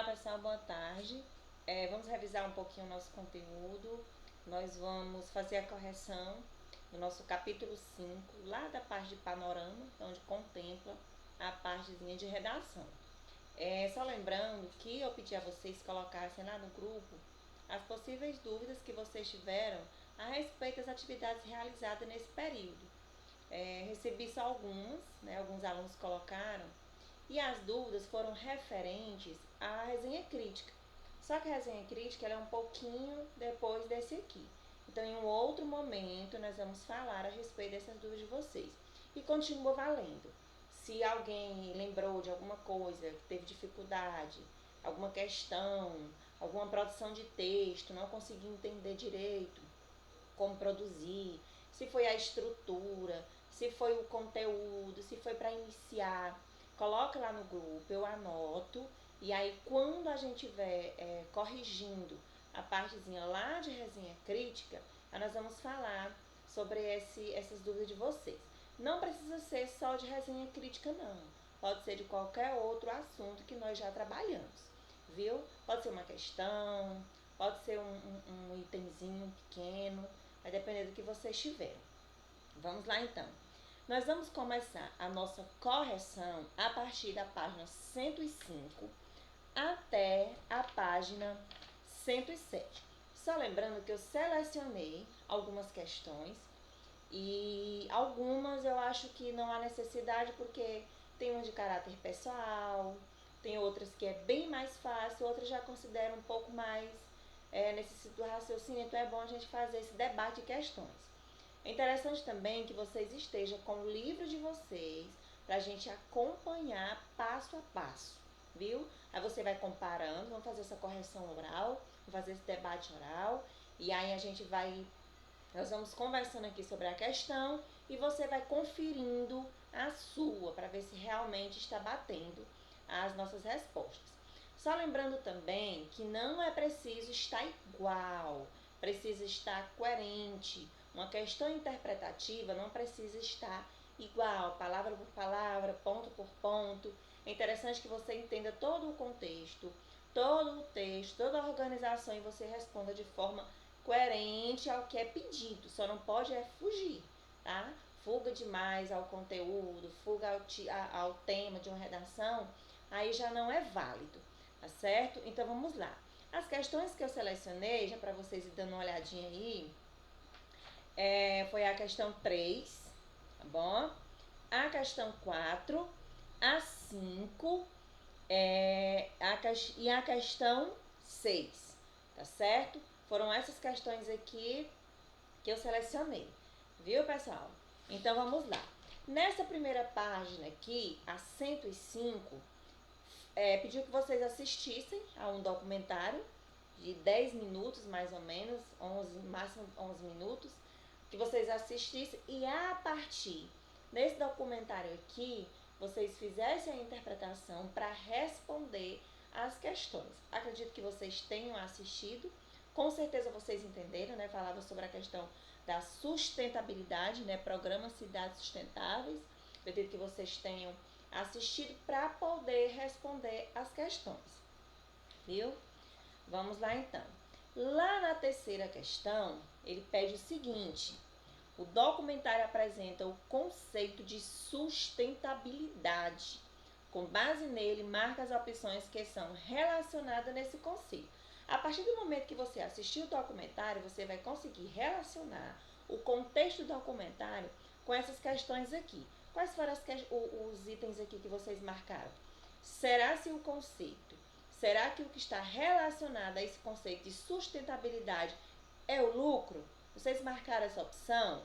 pessoal, boa tarde. Vamos revisar um pouquinho o nosso conteúdo. Nós vamos fazer a correção do nosso capítulo 5, lá da parte de panorama, onde contempla a partezinha de redação. Só lembrando que eu pedi a vocês colocassem lá no grupo as possíveis dúvidas que vocês tiveram a respeito das atividades realizadas nesse período. Recebi só algumas, né, alguns alunos colocaram, e as dúvidas foram referentes à resenha crítica. Só que a resenha crítica ela é um pouquinho depois desse aqui. Então, em um outro momento, nós vamos falar a respeito dessas dúvidas de vocês. E continua valendo. Se alguém lembrou de alguma coisa, que teve dificuldade, alguma questão, alguma produção de texto, não conseguiu entender direito como produzir, se foi a estrutura, se foi o conteúdo, se foi para iniciar, coloca lá no grupo, eu anoto, e aí quando a gente estiver corrigindo a partezinha lá de resenha crítica, aí nós vamos falar sobre essas dúvidas de vocês. Não precisa ser só de resenha crítica, não. Pode ser de qualquer outro assunto que nós já trabalhamos, viu? Pode ser uma questão, pode ser um itemzinho pequeno, vai depender do que vocês tiveram. Vamos lá então. Nós vamos começar a nossa correção a partir da página 105 até a página 107. Só lembrando que eu selecionei algumas questões e algumas eu acho que não há necessidade porque tem umas de caráter pessoal, tem outras que é bem mais fácil, outras já considero um pouco mais necessito do raciocínio, então é bom a gente fazer esse debate de questões. É interessante também que vocês estejam com o livro de vocês para a gente acompanhar passo a passo, viu? Aí você vai comparando, vamos fazer essa correção oral, vamos fazer esse debate oral e aí nós vamos conversando aqui sobre a questão e você vai conferindo a sua para ver se realmente está batendo as nossas respostas. Só lembrando também que não é preciso estar igual, precisa estar coerente. Uma questão interpretativa não precisa estar igual, palavra por palavra, ponto por ponto. É interessante que você entenda todo o contexto, todo o texto, toda a organização e você responda de forma coerente ao que é pedido. Só não pode fugir, tá? Fuga demais ao conteúdo, fuga ao tema de uma redação, aí já não é válido, tá certo? Então vamos lá. As questões que eu selecionei, já para vocês ir dando uma olhadinha aí, foi a questão 3, tá bom? A questão 4, a 5 e a questão 6, tá certo? Foram essas questões aqui que eu selecionei, viu, pessoal? Então vamos lá. Nessa primeira página aqui, a 105, pediu que vocês assistissem a um documentário de 10 minutos, mais ou menos, 11, máximo 11 minutos, que vocês assistissem e a partir desse documentário aqui, vocês fizessem a interpretação para responder as questões. Acredito que vocês tenham assistido, com certeza vocês entenderam, né? Falava sobre a questão da sustentabilidade, né? Programa Cidades Sustentáveis. Acredito que vocês tenham assistido para poder responder as questões, viu? Vamos lá então. Lá na terceira questão, ele pede o seguinte: o documentário apresenta o conceito de sustentabilidade. Com base nele, marca as opções que são relacionadas nesse conceito. A partir do momento que você assistir o documentário, você vai conseguir relacionar o contexto do documentário com essas questões aqui. Quais foram os itens aqui que vocês marcaram? Será que o conceito, será que o que está relacionado a esse conceito de sustentabilidade é o lucro? Vocês marcaram essa opção?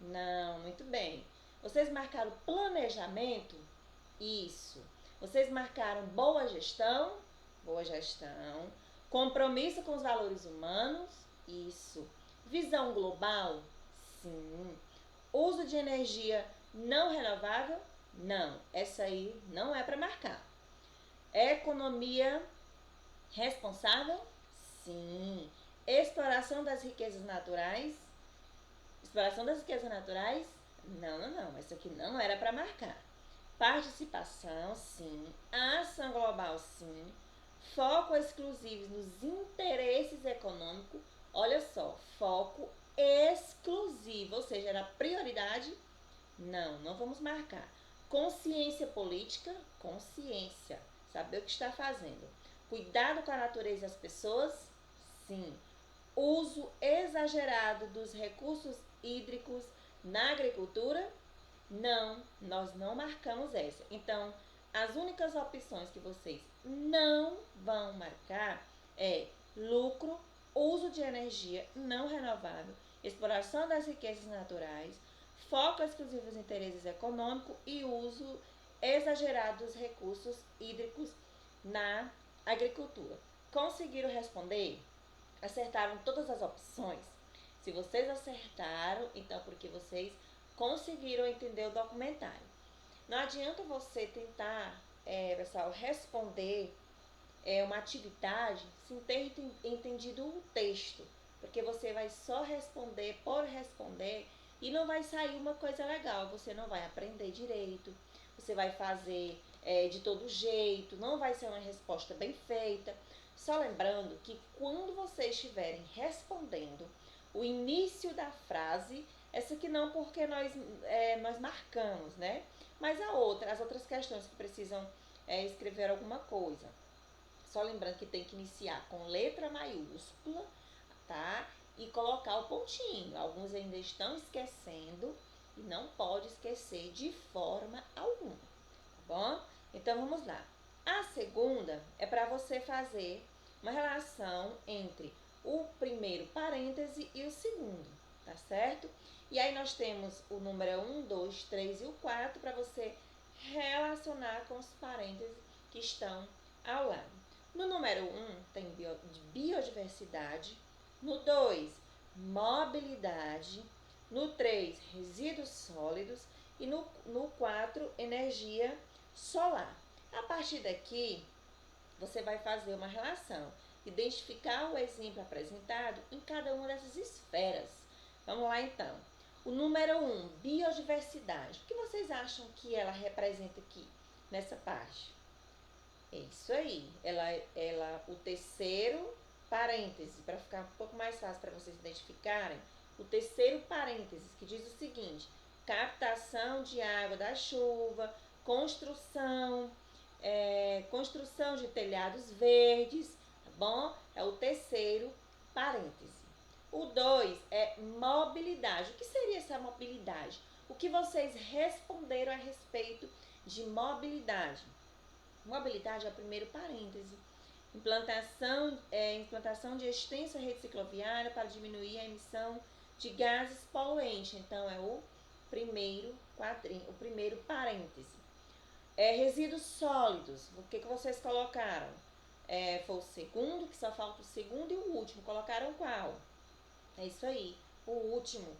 Não, muito bem. Vocês marcaram planejamento? Isso. Vocês marcaram boa gestão? Boa gestão. Compromisso com os valores humanos? Isso. Visão global? Sim. Uso de energia não renovável? Não. Essa aí não é para marcar. Economia responsável? Sim. Exploração das riquezas naturais? Exploração das riquezas naturais? Não. Essa aqui não era para marcar. Participação, sim. Ação global, sim. Foco exclusivo nos interesses econômicos. Olha só, foco exclusivo, ou seja, era prioridade? Não, não vamos marcar. Consciência política, consciência, saber o que está fazendo. Cuidado com a natureza e as pessoas? Sim. Uso exagerado dos recursos hídricos na agricultura? Não, nós não marcamos essa. Então, as únicas opções que vocês não vão marcar é lucro, uso de energia não renovável, exploração das riquezas naturais, foco exclusivo nos interesses econômicos e uso exagerado dos recursos hídricos na agricultura. Conseguiram responder? Acertaram todas as opções? Se vocês acertaram, então porque vocês conseguiram entender o documentário. Não adianta você tentar, pessoal, responder uma atividade sem ter entendido o texto, porque você vai só responder por responder e não vai sair uma coisa legal, você não vai aprender direito, você vai fazer de todo jeito, não vai ser uma resposta bem feita. Só lembrando que quando vocês estiverem respondendo o início da frase, essa aqui não porque nós marcamos, né? Mas as outras questões que precisam escrever alguma coisa. Só lembrando que tem que iniciar com letra maiúscula, tá? E colocar o pontinho. Alguns ainda estão esquecendo e não pode esquecer de forma alguma, tá bom? Então vamos lá. A segunda é para você fazer uma relação entre o primeiro parêntese e o segundo, tá certo? E aí nós temos o número 1, 2, 3 e o 4 para você relacionar com os parênteses que estão ao lado. No número 1 tem biodiversidade, no 2, mobilidade, no 3, resíduos sólidos e no 4, energia solar. A partir daqui, você vai fazer uma relação, identificar o exemplo apresentado em cada uma dessas esferas. Vamos lá então. O número 1, biodiversidade. O que vocês acham que ela representa aqui, nessa parte? É isso aí. O terceiro parêntese, para ficar um pouco mais fácil para vocês identificarem, o terceiro parêntese, que diz o seguinte: captação de água da chuva, construção de telhados verdes, tá bom? É o terceiro parêntese. O 2 é mobilidade. O que seria essa mobilidade? O que vocês responderam a respeito de mobilidade? Mobilidade é o primeiro parêntese. Implantação de extensa rede cicloviária para diminuir a emissão de gases poluentes. Então, é o primeiro quadrinho, o primeiro parêntese. Resíduos sólidos. O que vocês colocaram? Foi o segundo, que só falta o segundo e o último. Colocaram qual? É isso aí, o último.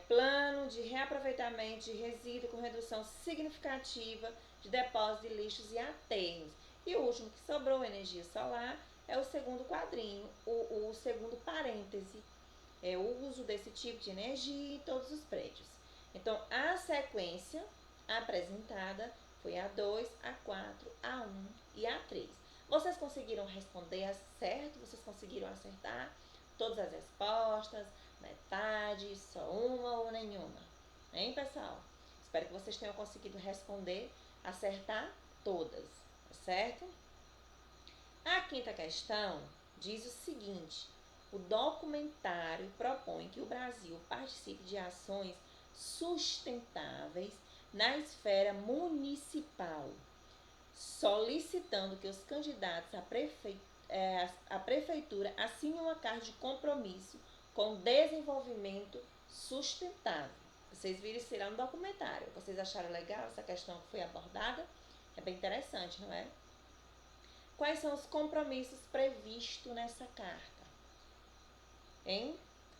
Plano de reaproveitamento de resíduo com redução significativa de depósito de lixos e aterros. E o último que sobrou, energia solar, é o segundo quadrinho, o segundo parêntese. É o uso desse tipo de energia em todos os prédios. Então, a sequência apresentada foi a 2, a 4, a 1 e a 3. Vocês conseguiram responder certo? Vocês conseguiram acertar todas as respostas? Metade, só uma ou nenhuma? Hein, pessoal? Espero que vocês tenham conseguido responder, acertar todas, tá certo? A quinta questão diz o seguinte: o documentário propõe que o Brasil participe de ações sustentáveis na esfera municipal, solicitando que os candidatos à prefeitura assinem uma carta de compromisso com desenvolvimento sustentável. Vocês viram isso lá no documentário. Vocês acharam legal essa questão que foi abordada? É bem interessante, não é? Quais são os compromissos previstos nessa carta?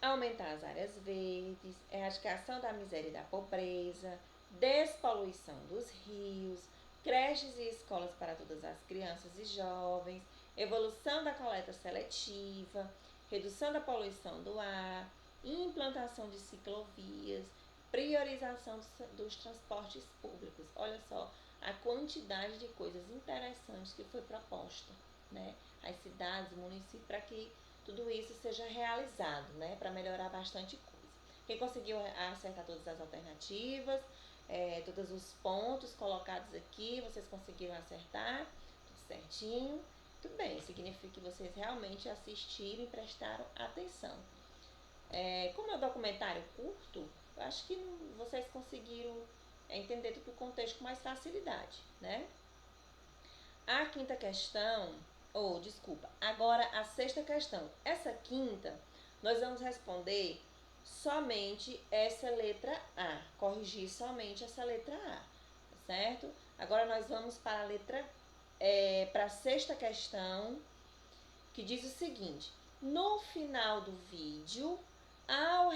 Aumentar as áreas verdes, erradicação da miséria e da pobreza, despoluição dos rios, creches e escolas para todas as crianças e jovens, evolução da coleta seletiva, redução da poluição do ar, implantação de ciclovias, priorização dos transportes públicos. Olha só, a quantidade de coisas interessantes que foi proposta, né? As cidades, municípios, para que tudo isso seja realizado, né? Para melhorar bastante coisa. Quem conseguiu acertar todas as alternativas, todos os pontos colocados aqui, vocês conseguiram acertar, tudo certinho. Tudo bem, significa que vocês realmente assistiram e prestaram atenção. Como é um documentário curto, eu acho que vocês conseguiram entender todo o contexto com mais facilidade, né? A quinta questão, desculpa, agora a sexta questão. Essa quinta, nós vamos responder somente essa letra A, corrigir somente essa letra A, tá certo? Agora nós vamos para a letra, para a sexta questão, que diz o seguinte: no final do vídeo, ao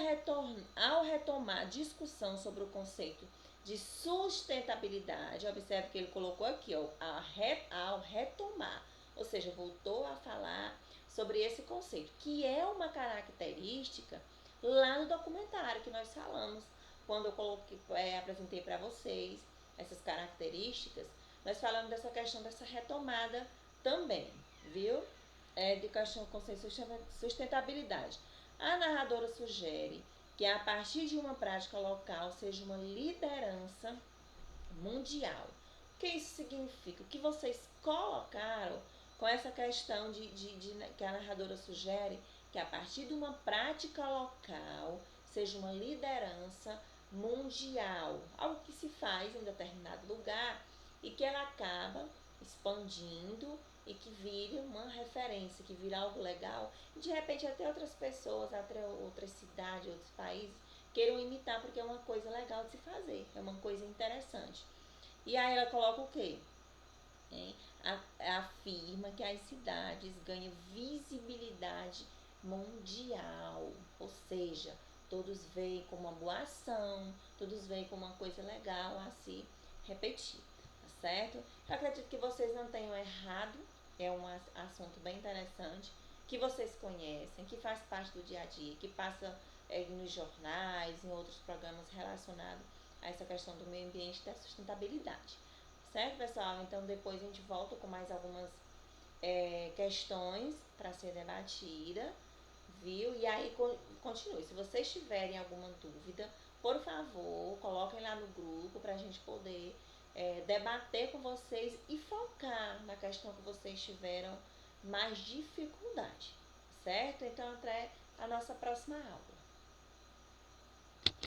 retomar a discussão sobre o conceito de sustentabilidade, observe que ele colocou aqui, ó, ao retomar, ou seja, voltou a falar sobre esse conceito, que é uma característica lá no documentário que nós falamos, quando eu apresentei para vocês essas características, nós falamos dessa questão dessa retomada também, viu? De questão com sustentabilidade. A narradora sugere que a partir de uma prática local seja uma liderança mundial. O que isso significa? O que vocês colocaram com essa questão que a narradora sugere que a partir de uma prática local seja uma liderança mundial, algo que se faz em determinado lugar e que ela acaba expandindo e que vire uma referência, que vire algo legal, e de repente até outras pessoas, até outras cidades, outros países queiram imitar, porque é uma coisa legal de se fazer, é uma coisa interessante. E aí ela coloca o quê? Afirma que as cidades ganham visibilidade mundial, ou seja, todos veem como uma boa ação, todos veem como uma coisa legal a se repetir, tá certo? Eu acredito que vocês não tenham errado, é um assunto bem interessante, que vocês conhecem, que faz parte do dia a dia, que passa nos jornais, em outros programas relacionados a essa questão do meio ambiente e da sustentabilidade. Certo, pessoal? Então, depois a gente volta com mais algumas questões para ser debatida, viu? E aí, continue. Se vocês tiverem alguma dúvida, por favor, coloquem lá no grupo para a gente poder debater com vocês e focar na questão que vocês tiveram mais dificuldade, certo? Então, até a nossa próxima aula.